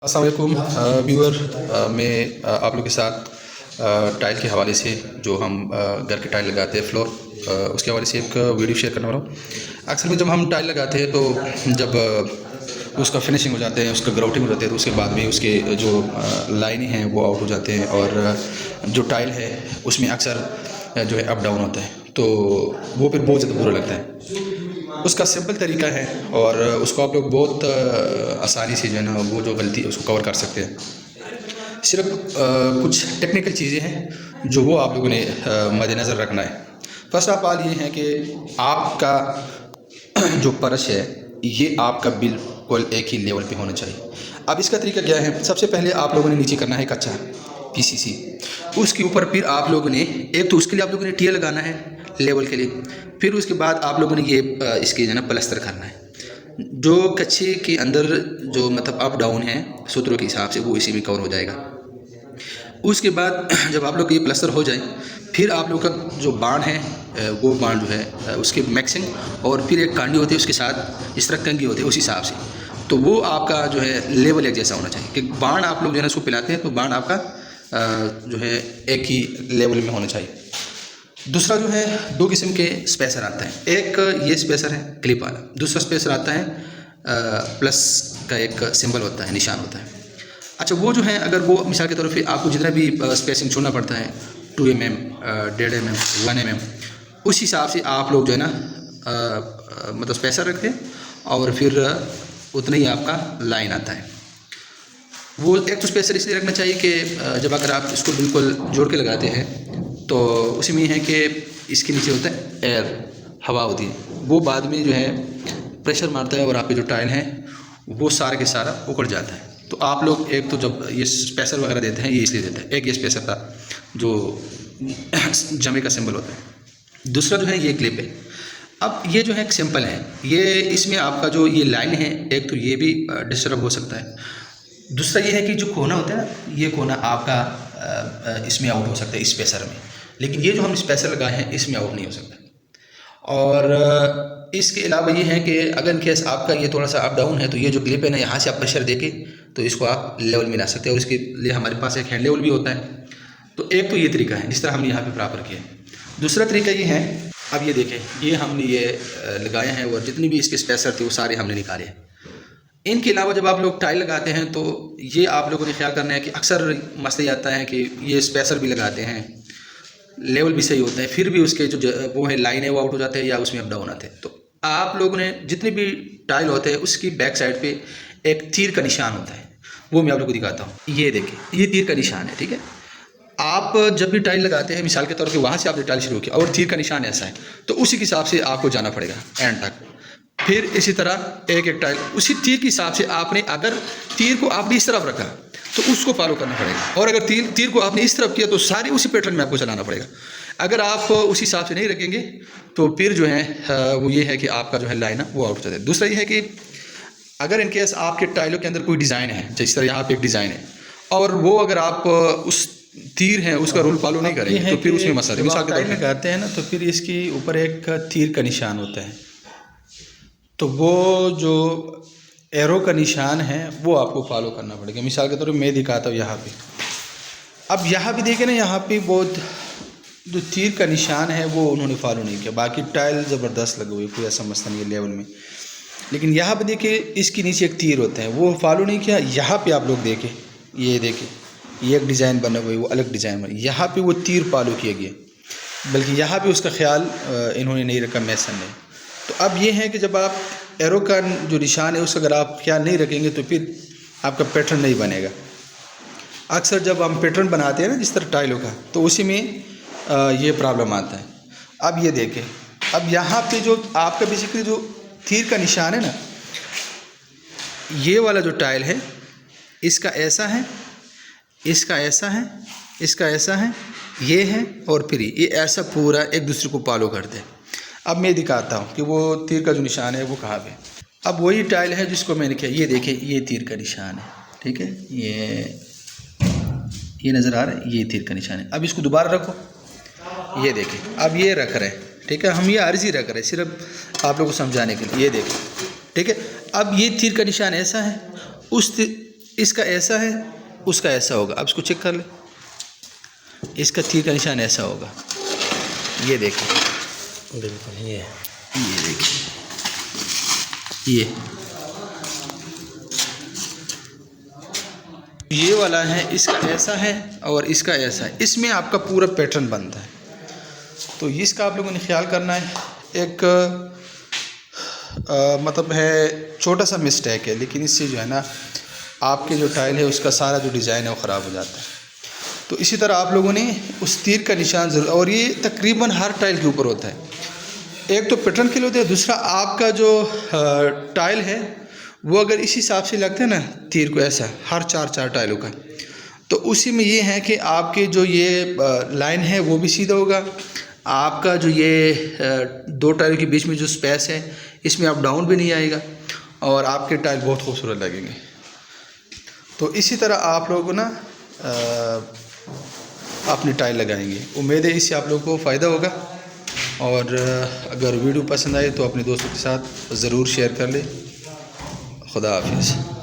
अस्सलाम वालेकुम व्यूअर, मैं आप लोगों के साथ टाइल के हवाले से जो हम घर के टाइल लगाते हैं फ्लोर, उसके हवाले से एक वीडियो शेयर करने वाला हूँ। अक्सर में जब हम टाइल लगाते हैं तो जब उसका फिनिशिंग हो जाते हैं, उसका ग्राउटिंग हो जाती है, तो उसके बाद में उसके जो लाइनें हैं वो आउट हो जाते हैं और जो टाइल है उसमें अक्सर जो है अप डाउन होता है, तो वो फिर बहुत ज़्यादा बुरा लगता है। उसका सिंपल तरीका है और उसको आप लोग बहुत आसानी से जो है ना वो जो गलती है उसको कवर कर सकते हैं। सिर्फ कुछ टेक्निकल चीज़ें हैं जो वो आप लोगों ने मद्देनज़र रखना है। फर्स्ट ऑफ ऑल ये है कि आपका जो फर्श है ये आपका बिल्कुल एक ही लेवल पे होना चाहिए। अब इसका तरीका क्या है, सबसे पहले आप लोगों ने नीचे करना है कच्चा पीसीसी, उसके ऊपर फिर आप लोगों ने एक तो उसके लिए आप लोगों ने टियर लगाना है लेवल के लिए, फिर उसके बाद आप लोगों ने ये इसके जो है ना प्लस्तर करना है। जो कच्चे के अंदर जो मतलब अप डाउन है सूत्रों के हिसाब से वो इसी में कवर हो जाएगा। उसके बाद जब आप लोग का ये प्लस्तर हो जाए फिर आप लोग का जो बाण है वो बाण जो है उसके मैक्सिंग और फिर एक कांडी होती है उसके साथ इस तरह कंगी होती है उस हिसाब से, तो वो आपका जो है लेवल एक जैसा होना चाहिए कि बाण आप लोग जो है ना उसको पिलाते हैं तो बाण आपका जो है एक ही लेवल में होना चाहिए। दूसरा जो है दो किस्म के स्पेसर आता है, एक ये स्पेसर है क्लिप वाला, दूसरा स्पेसर आता है प्लस का एक सिंबल होता है, निशान होता है। अच्छा वो जो है अगर वो मिसाल के तौर पे आपको जितना भी स्पेसिंग छोड़ना पड़ता है 2 mm, 1.5 mm, 1 mm, उस हिसाब से आप लोग जो है ना मतलब स्पेसर रखते हैं और फिर उतना ही आपका लाइन आता है। वो एक तो स्पेसर इसलिए रखना चाहिए कि जब अगर आप इसको बिल्कुल जोड़ के लगाते हैं तो उसी में है कि इसके नीचे होता है एयर, हवा होती है, वो बाद में जो है प्रेशर मारता है और आपके जो टाइल हैं वो सारा के सारा उखड़ जाता है। तो आप लोग एक तो जब ये स्पेसर वगैरह देते हैं ये इसलिए देते हैं, एक ये स्पेसर था जो जमे का सिंबल होता है, दूसरा जो है ये क्लिप है। अब ये जो है एक सिंपल है, ये इसमें आपका जो ये लाइन है एक तो ये भी डिस्टर्ब हो सकता है, दूसरा ये है कि जो कोना होता है ना ये कोना आपका इसमें आउट हो सकता है इस स्पेसर में, लेकिन ये जो हम स्पेसर लगाए हैं इसमें आउट नहीं हो सकता। और इसके अलावा ये है कि अगर केस आपका ये थोड़ा सा अप डाउन है तो ये जो क्लिप है ना यहाँ से आप प्रेशर देके तो इसको आप लेवल में ला सकते हैं और इसके लिए हमारे पास एक हैंड लेवल भी होता है। तो एक तो ये तरीका है जिस तरह हमने यहाँ पे बराबर किया है। दूसरा तरीका ये है, अब ये देखें ये हमने ये लगाए हैं और जितनी भी इसके स्पेसर थे वो सारे हमने निकाले हैं। इनके अलावा जब आप लोग टाइल लगाते हैं तो ये आप लोगों ने ख्याल करना है कि अक्सर मसला आता है कि ये स्पेसर भी लगाते हैं, लेवल भी सही होता है, फिर भी उसके जो वो है लाइन है वो आउट हो जाते हैं या उसमें अप डाउन आते हैं। तो आप लोगों ने जितने भी टाइल होते हैं उसकी बैक साइड पे एक तीर का निशान होता है, वो मैं आप लोगों को दिखाता हूँ। ये देखिए ये तीर का निशान है, ठीक है। आप जब भी टाइल लगाते हैं मिसाल के तौर पे वहाँ से आपने टाइल शुरू किया और तीर का निशान ऐसा है तो उसी के हिसाब से आपको जाना पड़ेगा एंड तक। फिर इसी तरह एक एक टाइल उसी तीर के हिसाब से आपने, अगर तीर को आपने इस तरफ रखा तो उसको फॉलो करना पड़ेगा और अगर तीर को आपने इस तरफ किया तो सारी उसी पैटर्न में आपको चलाना पड़ेगा। अगर आप उसी हिसाब से नहीं रखेंगे तो फिर जो है वो ये है कि आपका जो है लाइन है वो आउट हो जाता है। दूसरा ये है कि अगर इनकेस आपके टाइलों के अंदर कोई डिज़ाइन है, जिस तरह यहाँ पे एक डिज़ाइन है और वो अगर आप उस तीर है उसका रूल फॉलो नहीं करेंगे तो फिर उसमें मसला है। मिसाल के तौर पे लगाते हैं ना तो फिर इसके ऊपर एक तीर का निशान होता है, तो वो जो एरो का निशान है वो आपको फॉलो करना पड़ेगा। मिसाल के तौर पे मैं दिखाता हूँ यहाँ पे, अब यहाँ भी देखें ना यहाँ पे बहुत जो तीर का निशान है वो उन्होंने फॉलो नहीं किया, बाकी टाइल ज़बरदस्त लगे हुए, कोई ऐसा मसला नहीं है लेवल में, लेकिन यहाँ पे देखिए इसके नीचे एक तीर होता है वो फॉलो नहीं किया। यहाँ पे आप लोग देखें, ये देखें ये एक डिज़ाइन बना हुआ है, वो अलग डिज़ाइन बना, यहाँ पे वो तीर फॉलो किया गया, बल्कि यहाँ पे उसका ख्याल इन्होंने नहीं रखा, मैसन ने। तो अब ये है कि जब आप एरो का जो निशान है उसका अगर आप ख्याल नहीं रखेंगे तो फिर आपका पैटर्न नहीं बनेगा। अक्सर जब हम पैटर्न बनाते हैं ना जिस तरह टाइलों का तो उसी में ये प्रॉब्लम आता है। अब ये देखें, अब यहाँ पे जो आपका बेसिकली जो तीर का निशान है ना, ये वाला जो टाइल है इसका ऐसा है, इसका ऐसा है, इसका ऐसा है, ये है और फिर ये ऐसा पूरा एक दूसरे को फॉलो करते हैं। अब मैं दिखाता हूँ कि वो तीर का जो निशान है वो कहाँ पे। अब वही टाइल है जिसको मैंने किया, ये देखिए ये तीर का निशान है, ठीक है, ये नज़र आ रहा है, ये तीर का निशान है। अब इसको दोबारा रखो, ये देखिए अब ये रख रहे हैं, ठीक है, हम ये आर्जी रख रहे हैं सिर्फ आप लोगों को समझाने के लिए, ये देखिए, ठीक है। अब ये तीर का निशान ऐसा है, इसका ऐसा है, उसका ऐसा होगा। आप इसको चेक कर ले, इसका तीर का निशान ऐसा होगा। ये देखिए, बिल्कुल ये देखिए, ये वाला है, इसका ऐसा है और इसका ऐसा है। इसमें आपका पूरा पैटर्न बनता है। तो इसका आप लोगों ने ख्याल करना है। एक मतलब है छोटा सा मिस्टेक है, लेकिन इससे जो है ना आपके जो टाइल है उसका सारा जो डिज़ाइन है वो ख़राब हो जाता है। तो इसी तरह आप लोगों ने उस तीर का निशान ज़रूर, और ये तकरीबन हर टाइल के ऊपर होता है। एक तो पैटर्न के लिए होता है, दूसरा आपका जो टाइल है वो अगर इस हिसाब से लगता है ना तीर को ऐसा हर चार टाइलों का, तो उसी में ये है कि आपके जो ये लाइन है वो भी सीधा होगा। आपका जो ये दो टाइलों के बीच में जो स्पेस है इसमें अप डाउन भी नहीं आएगा और आपके टाइल बहुत खूबसूरत लगेंगे। तो इसी तरह आप लोग ना अपनी टाइल लगाएंगे। उम्मीद है इससे आप लोगों को फ़ायदा होगा। और अगर वीडियो पसंद आए तो अपने दोस्तों के साथ ज़रूर शेयर कर लें। खुदा हाफिज़।